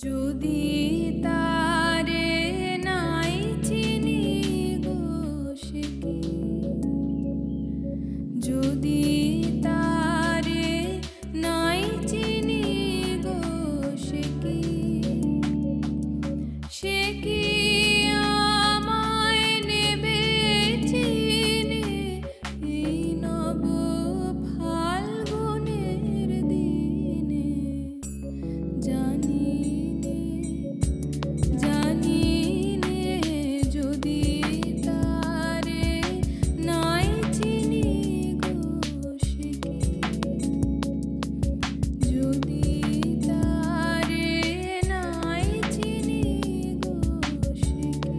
যদি তারে নাই চিনি গো সে কি, যদি তারে নাই চিনি গো সে কি, সে কি আমায় নেবে চিনে এই নব ফাল্গুনের দিনে। জানি যদি তারে নাই চিনি গো সে কি, যদি তারে নাই চিনি গো সে কি।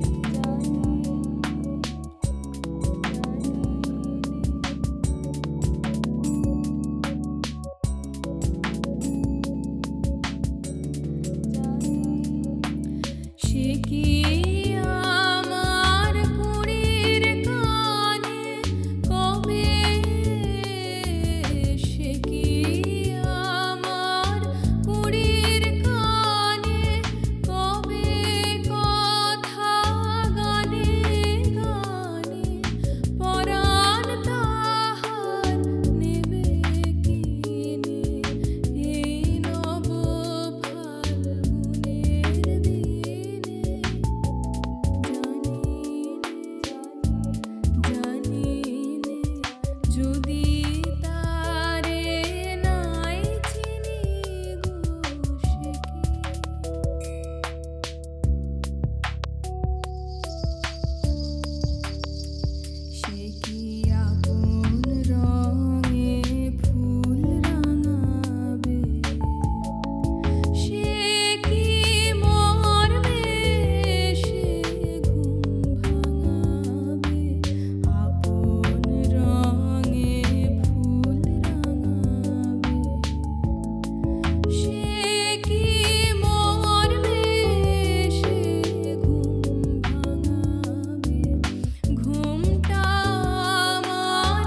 সে কি আমার কুড়ির কানে কবে, সে কি আমার কুড়ির কানে কবে কথা গানে গানে পরাণ তাহার নেবে কিনে এই নব ফাল্গুনের দিনে। জানি যদি তারে নাই চিনি গো সে কি। সে কি আপন রঙে ফুল রাঙাবে, সে কি মরবে সে ঘুম ভাঙাবে, আপন রঙে ফুল রাঙাবে, সে কি মরবে সে ঘুম ভাঙাবে। ঘুমটা আমার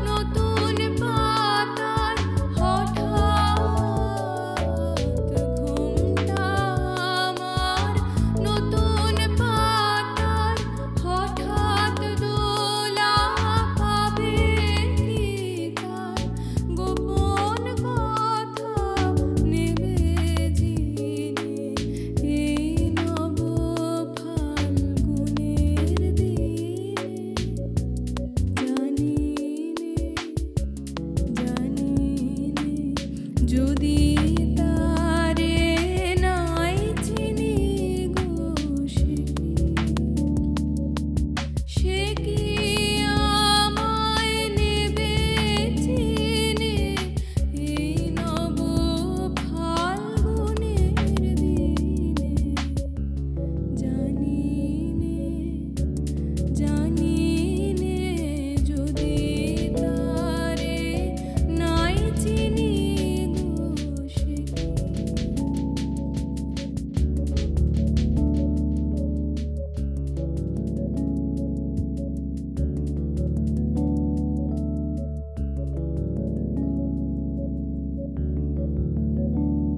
নতুন পাতার হঠাৎ, ঘুমটা আমার নতুন পাতার হঠাৎ দোলা পাবে কি তার গোপন কথা নেবে জিনে এই নব ফাল্গুনের দিনে। জানি যদি